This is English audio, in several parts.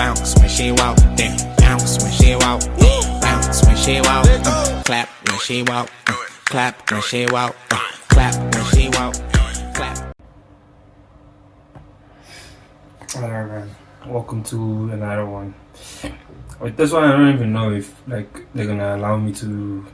Bounce when she walk, then bounce when she walk, bounce when she walk, clap when she walk, clap when she walk, clap when she walk, clap. Alright, man. Welcome to another one. With this one, I don't even know if like they're gonna allow me to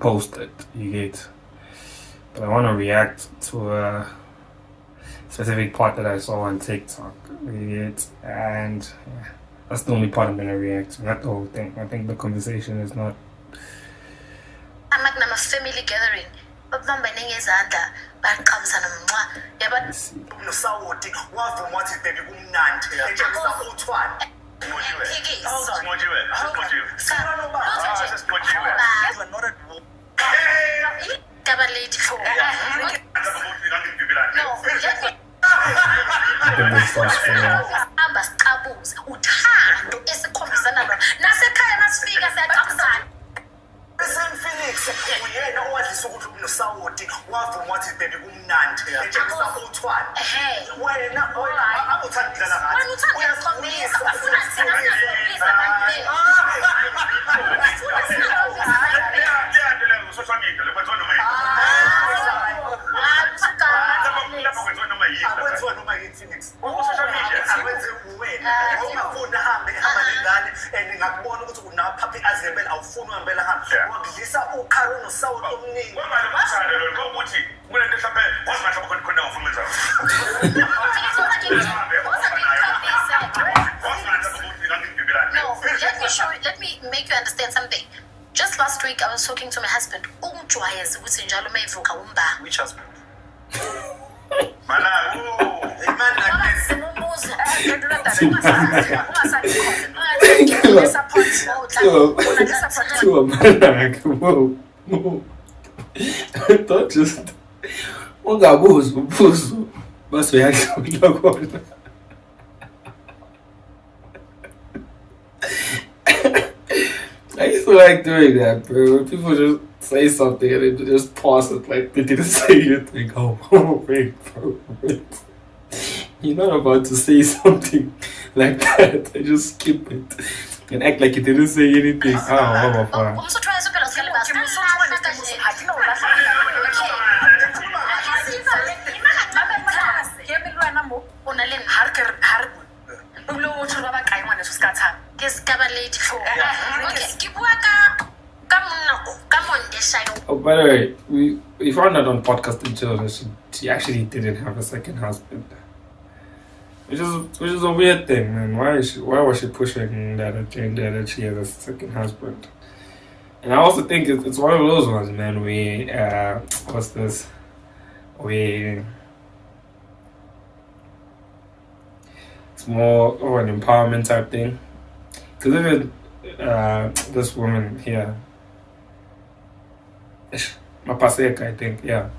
post it. You get, but I want to react to a specific part that I saw on TikTok. You get, and yeah, that's the only part I'm gonna react to. Not the whole thing. I think the conversation is not. I'm at a family gathering. Babambanenge izandla baqhamisana nomnqa yaba nosawoti wavuma wathi baby kumnandi etshengisa uthwana hamba sicabuze uthando esikhombisana lona nasekhaya nasifika siyaqabuzana. Listen, Felix, uyena owadlisa ukuthi unosawoti wavuma wathi baby kumnandi etshengisa uthwana wena awuthanda ukudlala ngathi wena uthanda ukukhombisa ufuna thina sizobisa ngakubona ukuthi unaphaphi azebela awufuni uhambela hamba wakudlisa ukharo nosawoti omningi ukuthi kulento mhlawumbe wasingathi khona ufuna ukwenza let me make you understand something. Just last week I was talking to my husband. Umjwayezi ukuthi njalo mayivuka umba. Which husband? Mana don't just ungabuzo base uyadlula khona. I used to like doing that, bro. People just say something and they just pause it like they didn't say anything. Oh, wait, bro, wait. You're not about to say something like that. I just skip it and act like you didn't say anything. Oh, fine. Oh, by the way, we found out on podcast and chill that she actually didn't have a second husband, which is a weird thing, man. Why was she pushing that agenda that she has a second husband? And I also think it's one of those ones, man. What's this? It's more of an empowerment type thing. Because even this woman here, Mapaseka, I think, yeah,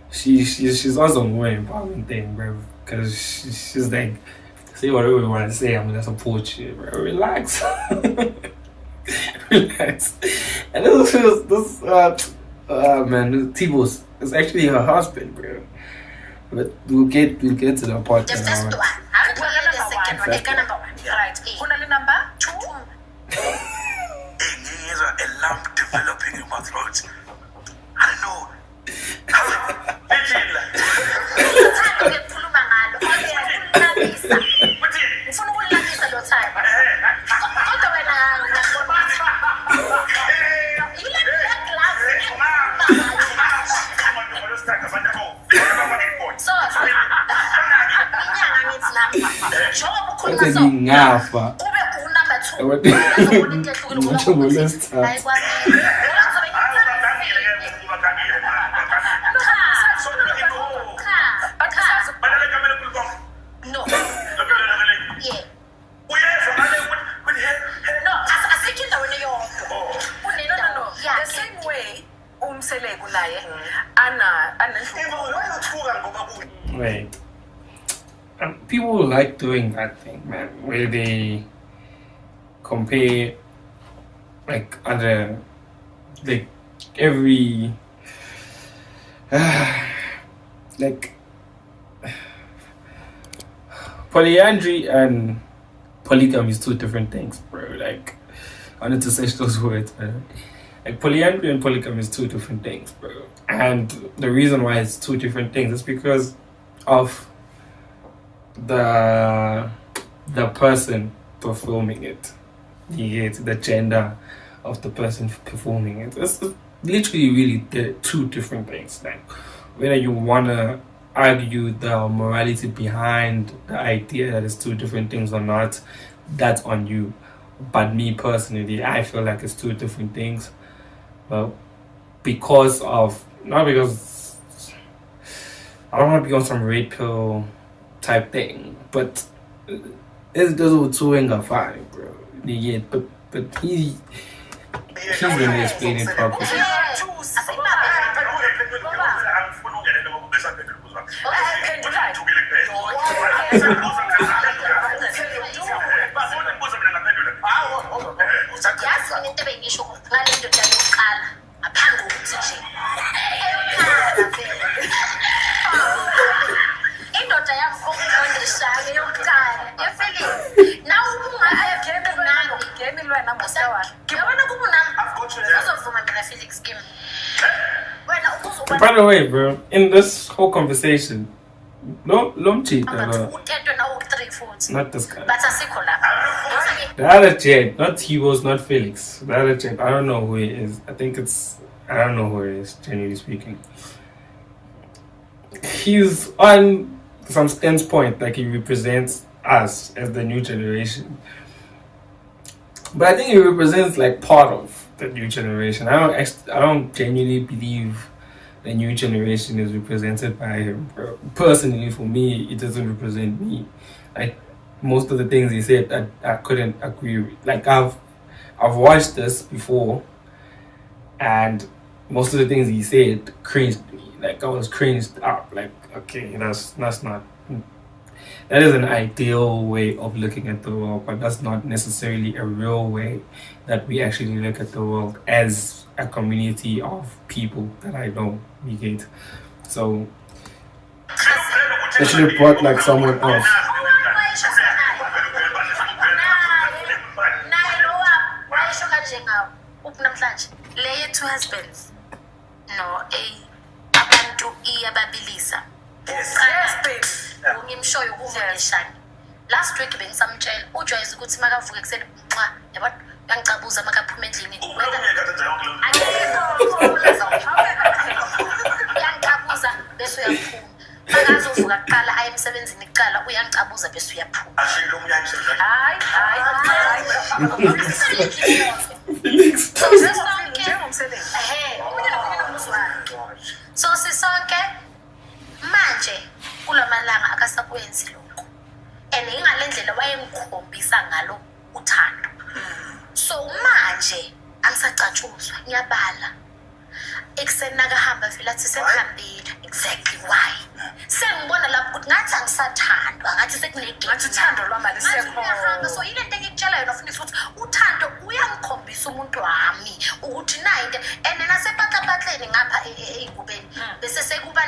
she's also more empowerment thing, bro. Because she's like, say whatever you want to say, I'm gonna support you, bro. Relax, relax. And this man, Tibos is actually her husband, bro. But we'll get to the part. The first one. I will tell you the second one. Number one. Right. Kunali number 2. There's a lump developing in my throat. I don't know. Wait. And people like doing that thing, man, where they compare like other, like every like polyandry and polygamy is two different things, bro. Like, I wanted to search those words, man. Like, polyandry and polygamy is two different things, bro. And the reason why it's two different things is because of the person performing it. You get the gender of the person performing it. It's literally really the two different things. Like, whether you wanna argue the morality behind the idea that it's two different things or not, that's on you. But me personally, I feel like it's two different things. Well, because of, not because I don't want to be on some red pill type thing, but it's just two and fine, bro. Yeah, but he's gonna explain it properly. By the way, bro, in this whole conversation, don't cheat, not this guy. The other jet, not T-Boss, not Felix. The other jet, I don't know who he is. I don't know who he is, generally speaking. He's on some standpoint, like he represents us as the new generation. But I think he represents like part of the new generation. I don't genuinely believe the new generation is represented by him. Personally, for me, it doesn't represent me. Like, most of the things he said, I couldn't agree with. Like, I've watched this before, and most of the things he said cringed me. Like, I was cringed up. Like, okay, that's not. That is an ideal way of looking at the world, but that's not necessarily a real way that we actually look at the world as a community of people that I know. We get. So they should have brought like someone else. Layer two husbands. No, abantu iyababilisa. Ngimshoyo ukungeshani. Last week bengisamtshela ujwayeza ukuthi makavuka ekseni nxa yabona yangicabuza makaphuma endlini. Yangicabuza bese uyaphuma. Makazovuka kuqala aye emsebenzini kuqala uyangicabuza bese uyaphuma. Hayi. Felix. So sisonke manje kulamalanga akasakwenzi lokho and ingalendlela wayengikhombisa ngalo uthando. So manje angisacatshuzwa ngiyabala ekseni nakahamba vele athi sengihambile. Exactly why sengibona lapho ukuthi ngathi angisathandwa ngathi sekunegame ngathi uthando lwamali sekhona. So ile nto engikutshela yona futhi ukuthi uthando uyangikhombisa umuntu wami ukuthi nayi and nasepatlapatleni ngapha ey'gubeni bese sekuba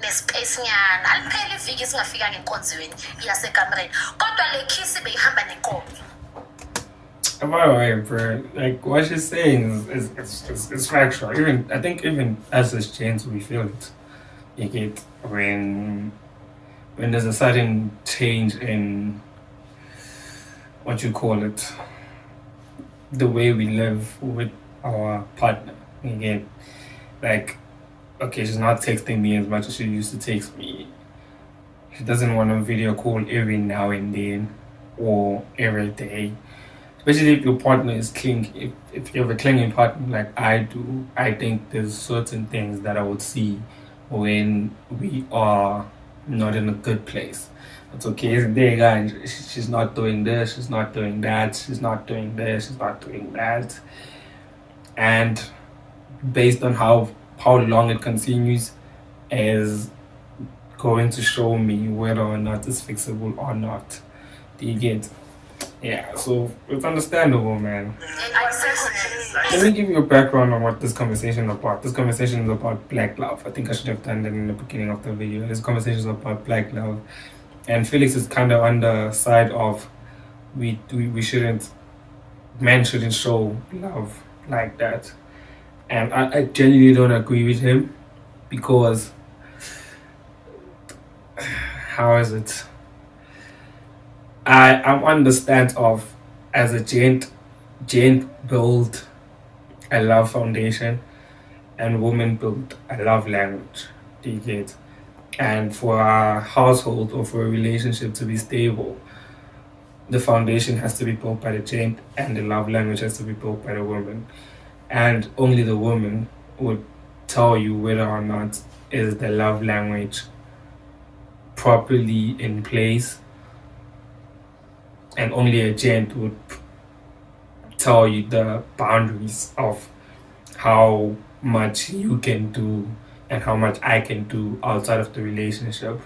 nespace nyana alipheli iviki singafika ngenkonzweni yasekamereni kodwa le kiss beyihamba nenkonzo. By the way, bro, like what she's saying is factual. I think even as a James, we feel it. You get when there's a sudden change in what you call it, the way we live with our partner. Again, like, okay, she's not texting me as much as she used to text me. She doesn't want a video call every now and then or every day. Especially if your partner is clingy. If you have a clinging partner like I do, I think there's certain things that I would see when we are not in a good place. It's okay, there, guys. She's not doing this, she's not doing that, she's not doing this, she's not doing that. And based on how long it continues is going to show me whether or not it's fixable or not. Do you get? Yeah, so it's understandable, man. Let me give you a background on what this conversation is about. This conversation is about black love. I think I should have done that in the beginning of the video. This conversation is about black love. And Felix is kind of on the side of we shouldn't, men shouldn't show love like that. And I genuinely don't agree with him, because how is it? I'm on the stance of, as a gent build a love foundation, and women build a love language. Do you get? And for a household or for a relationship to be stable, the foundation has to be built by the gent, and the love language has to be built by the woman. And only the woman would tell you whether or not is the love language properly in place, and only a gent would tell you the boundaries of how much you can do and how much I can do outside of the relationship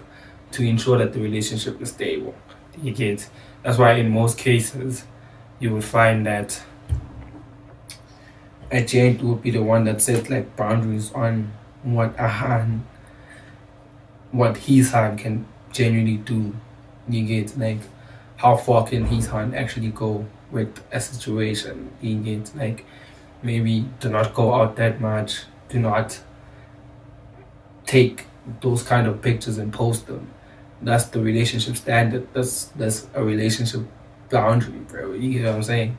to ensure that the relationship is stable. You get? That's why in most cases you would find that a gent would be the one that sets like boundaries on what his hand can genuinely do. You get? Like, how far can his hand actually go with a situation? You get? Like, maybe do not go out that much, do not take those kind of pictures and post them. That's the relationship standard. That's a relationship boundary, bro. You get what I'm saying?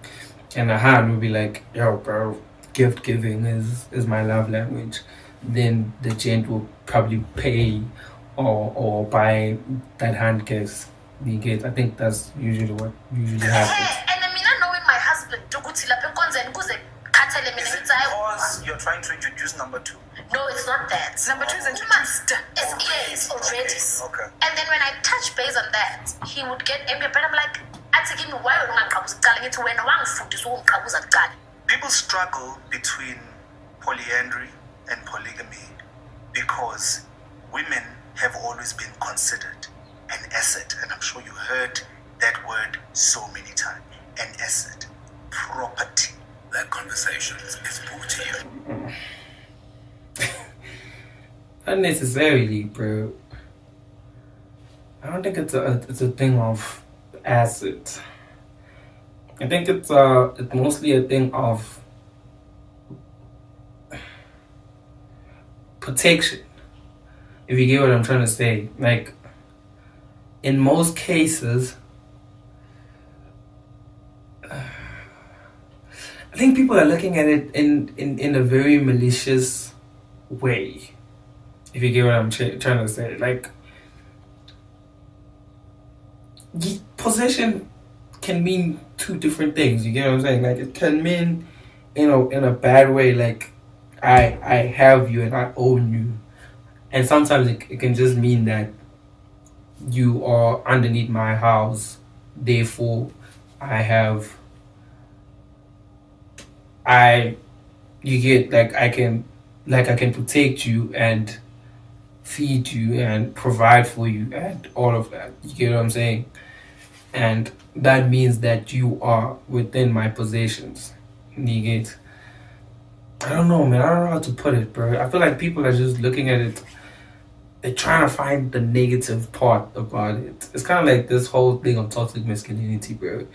And a hand would be like, yo, bro, gift giving is my love language. Then the gent will probably pay or buy that hand gifts. You get? I think that's usually what happens. And I mean, I know my husband Because you're trying to introduce number 2. no, it's not that. Number 2 is introduced. It's already. Okay. And then when I touch base on that, he would get angry. But I'm like, give me why People struggle between polyandry and polygamy because women have always been considered an asset, and I'm sure you heard that word so many times. An asset, property. That conversation is brought to you. Not necessarily, bro. I don't think it's a thing of asset. I think it's mostly a thing of protection. If you get what I'm trying to say, like, in most cases, I think people are looking at it in a very malicious way. If you get what I'm trying to say, like, possession can mean 2 different things. You get what I'm saying? Like, it can mean, in a bad way, like I have you and I own you, and sometimes it can just mean that you are underneath my house, therefore you get, like, I can protect you and feed you and provide for you and all of that. You get what I'm saying? And that means that you are within my possessions. You get? I don't know, man. I don't know how to put it, bro. I feel like people are just looking at it, they're trying to find the negative part about it. It's kind of like this whole thing of toxic masculinity, bro.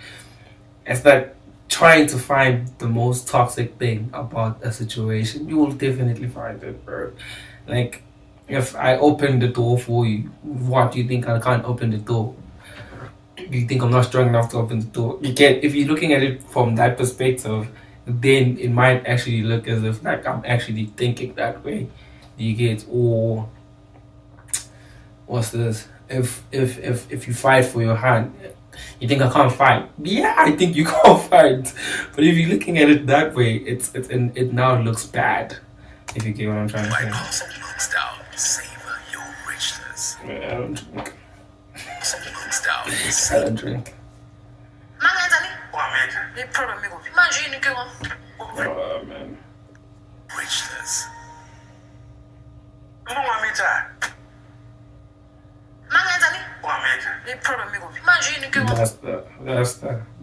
It's like trying to find the most toxic thing about a situation. You will definitely find it, bro. Like, if I open the door for you, what do you think? I can't open the door? You think I'm not strong enough to open the door? You get, if you're looking at it from that perspective, then it might actually look as if, like, I'm actually thinking that way. You get? Or what's this? If you fight for your hand, you think I can't fight? Yeah, I think you can't fight. But if you're looking at it that way, it now looks bad. If you get what I'm trying to say. Savor your richness. I don't drink. Style. I don't drink. Oh, man. Richness.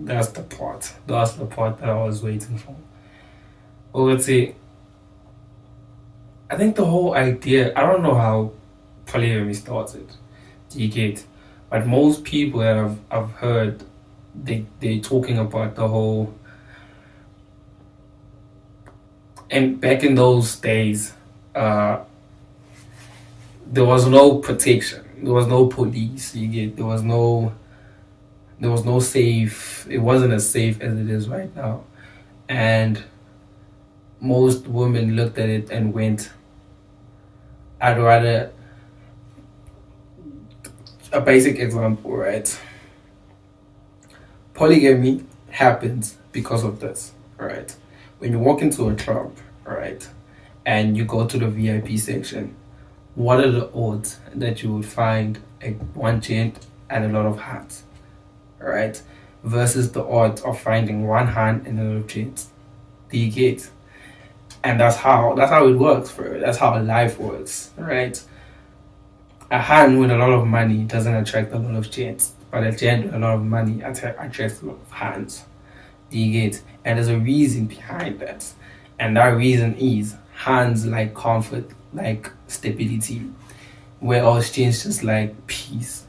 That's the part. That's the part that I was waiting for. Well, let's see. I think the whole idea, I don't know how polygamy started. Do you get? But most people that I've heard they're talking about the whole. And back in those days, there was no protection. There was no police. There was no safe. It wasn't as safe as it is right now, and most women looked at it and went, I'd rather. A basic example, right? Polygamy happens because of this, right? When you walk into a club, right, and you go to the VIP section, what are the odds that you would find one gent and a lot of hands, right? Versus the odds of finding one hand and a lot of gents. Do you get? And that's how it works, bro. That's how life works, right? A hand with a lot of money doesn't attract a lot of gents, but a gent with a lot of money attracts a lot of hands. Do you get? And there's a reason behind that. And that reason is hands like comfort, like stability, whereas gents just like peace.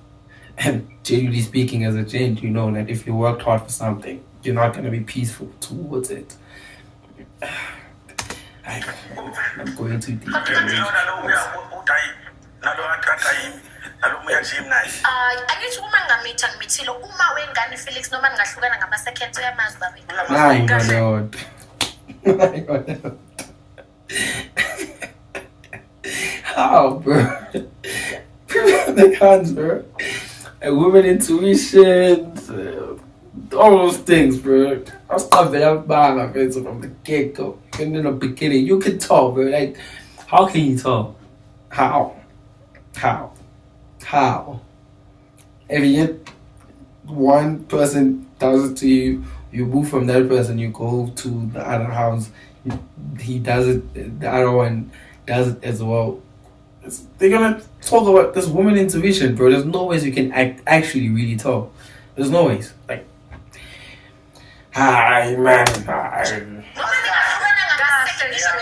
And generally speaking, as a gent, you know that if you worked hard for something, you're not going to be peaceful towards it. I'm going too deep. Angithi uma ngamitha ngimithile uma wengane Felix noma ningahlukana ngama-second uyamazi babe. My God. My God. How, bro? The hands, bro. A woman intuition, all those things, bro. I was coming up by my friends from the get-go. And in the beginning, you can tell, bro. Like, how can you tell? How? If you get one person does it to you, you move from that person, you go to the other house, he does it, the other one does it as well. They're gonna talk about this woman intuition, bro. There's no ways you can actually really tell. There's no ways. Like, hi, man. Hi.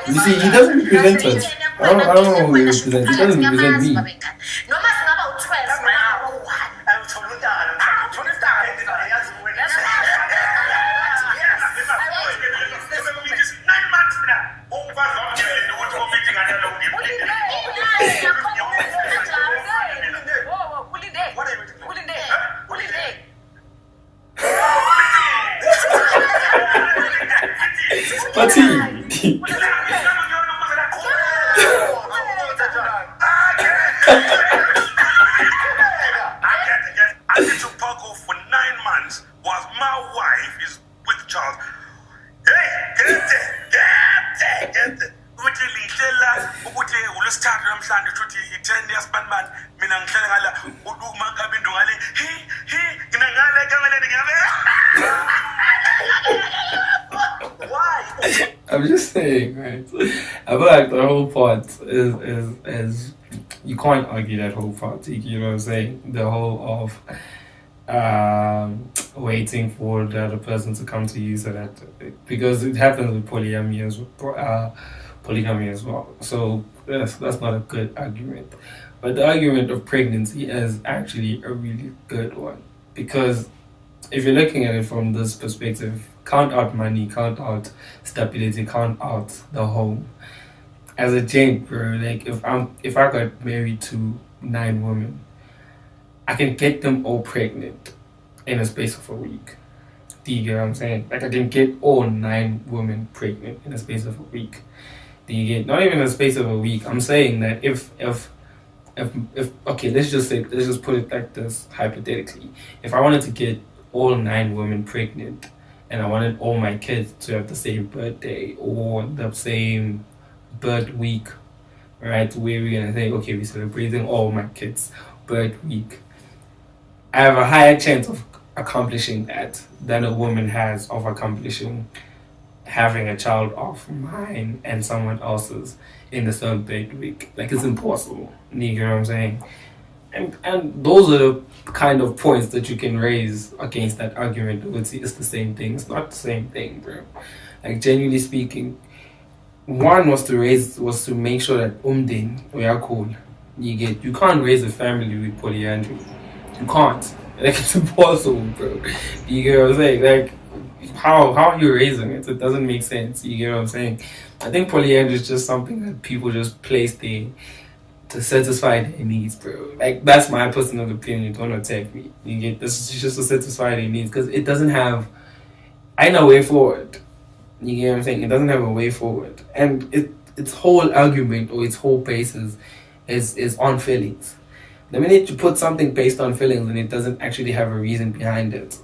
You see, he doesn't represent us. I don't know who he represents. He doesn't represent me. But he took Paco for 9 months while my wife is with Charles. Hey, get it. Ukuthi lihlela ukuthi uLwesithathu namhlanje futhi i10 years man mina ngihlala ngala uduma kabindo ngale ngina ngale kameleni ngabe. Why? I'm just saying, right? I feel like the whole part is you can't argue that whole part. You know what I'm saying? The whole of waiting for the other person to come to you, so that because it happens with polygamy as well. So that's not a good argument. But the argument of pregnancy is actually a really good one, because if you're looking at it from this perspective, count out money, count out stability, count out the home. As a gent, bro, like if I got married to 9 women, I can get them all pregnant in a space of a week. Do you get what I'm saying? Like I can get all 9 women pregnant in a space of a week. Do you get? Not even in a space of a week. I'm saying that if okay, let's just put it like this hypothetically. If I wanted to get all 9 women pregnant, and I wanted all my kids to have the same birthday or the same birth week, right? Where we're gonna say, okay, we're celebrating all my kids' birth week. I have a higher chance of accomplishing that than a woman has of accomplishing having a child of mine and someone else's in the same birth week. Like, it's impossible. You know what I'm saying? And those are the kind of points that you can raise against that argument. It's the same thing. It's not the same thing, bro. Like, genuinely speaking, one was to make sure that we are cool. You can't raise a family with polyandry. You can't. Like, it's impossible, bro. You get what I'm saying? Like, how are you raising it? It doesn't make sense. You get what I'm saying? I think polyandry is just something that people just place there to satisfy their needs, bro. Like, that's my personal opinion. Don't attack me. You get this is just to satisfy their needs because it doesn't have a way forward. You get what I'm saying? It doesn't have a way forward, and its whole argument or its whole basis is on feelings. The minute you put something based on feelings and it doesn't actually have a reason behind it,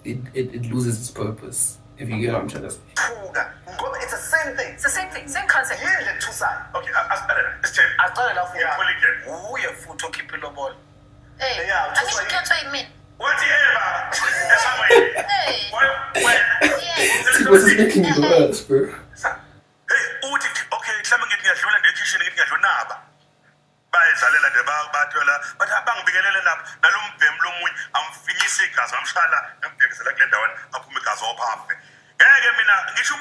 it loses its purpose. If you get what I'm trying to say. It's the same thing. It's the same thing, same concept. Here the two sides. Okay, let's check. I started off with Polygamy. Who you fool to keep it low? Hey, Yeah, I just need to get what you mean. Whatever. That's how I Hey, yeah. What's making it worse, bro? Hey, okay, mhlawumbe ngithi ngiyadlula nge-kitchen ngithi ngiyadlula naba. Bayidlalela nje bathola bathi abangibikelele lapha nalombhemu lomunye amfinyisa igazi ngamshala ngambhekisela kule ndawana aphume igazi ophafe. Ngeke ngisho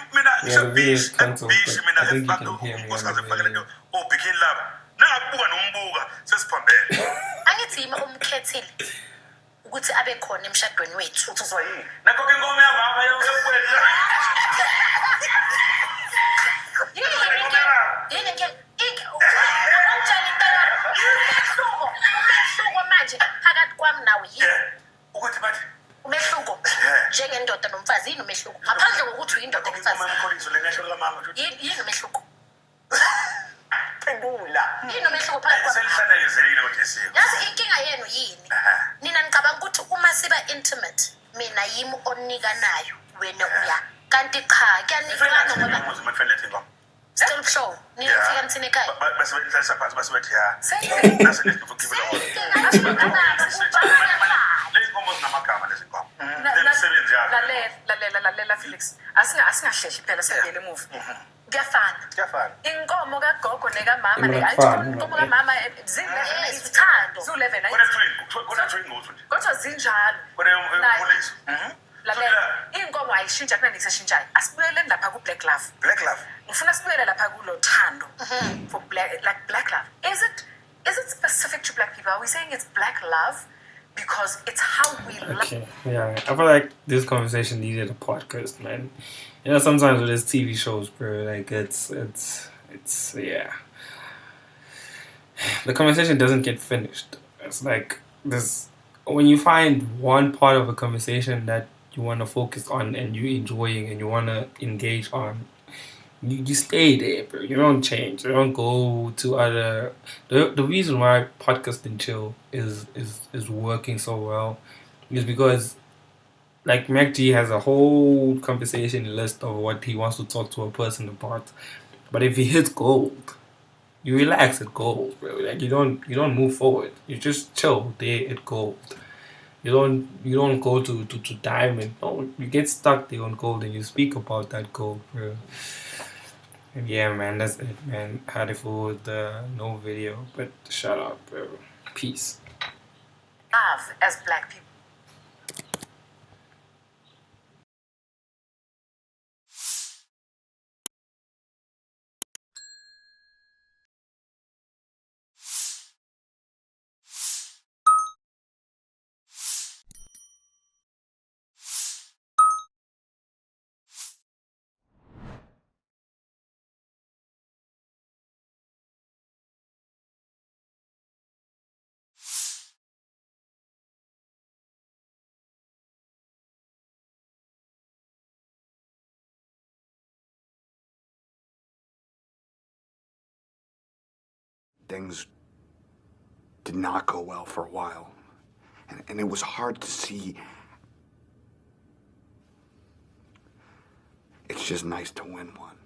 bishi mina unkosikazi efakele nto obhikini laba. Nangakubuka nombuka sesiphambene. Angithi yimi umkhethile ukuthi abe khona emshadweni wethu. Uthuswa yini? Nakho ke inkomo yamama yokwethu. Yini ke unjani intala umehluko manje phakathi kwami nawe yini Ukuthi bathi umehluko njengendoda nomfazi yini umehluko ngaphandle kokuthi uyindoda nomfazi yini umehluko Pendula. yini umehluko phakathi kwami selihlanekezekile kodwa isiko. yazi inkinga yenu yini nina ngicabanga ukuthi uma siba intimate mina yimi onikanayo wena uya kanti cha kuyanikana ngoba still show nifika nithini ekhaya basebenzisa phansi basebethi ya Same. nasenifukile lezi nkomo zinamagama lezi nkomo lemisebenzi yabo lalela Felix asingahlehli phela siyele emuva kuyafana inkomo kagogo nekamama inkomo kamama Sithando. zu11 kona twin ngothi kodwa zinjalo kona police lalela inkomo ayishintsha kunani kusashintshayo asibuyeleni lapha ku black love ngifuna sibuyele lapha kulo thando for black love is it specific to black people? Are we saying it's black love because it's how we love? Okay, yeah. I feel like this conversation needed a podcast, man. You know, sometimes with these TV shows, bro, like it's yeah. The conversation doesn't get finished. It's like this when you find one part of a conversation that you want to focus on and you're enjoying and you want to engage on, you stay there, bro. You don't change. You don't go to other. The reason why Podcast and Chill is working so well is because, like, MacG has a whole conversation list of what he wants to talk to a person about, but if he hits gold, you relax at gold, bro. Like you don't move forward. You just chill there at gold. You don't go to diamond. No, you get stuck there on gold and you speak about that gold, bro. And yeah, man, that's it, man. Had it for the no video, but shut up, bro. Peace. Love as black people. Things did not go well for a while. And it was hard to see. It's just nice to win one.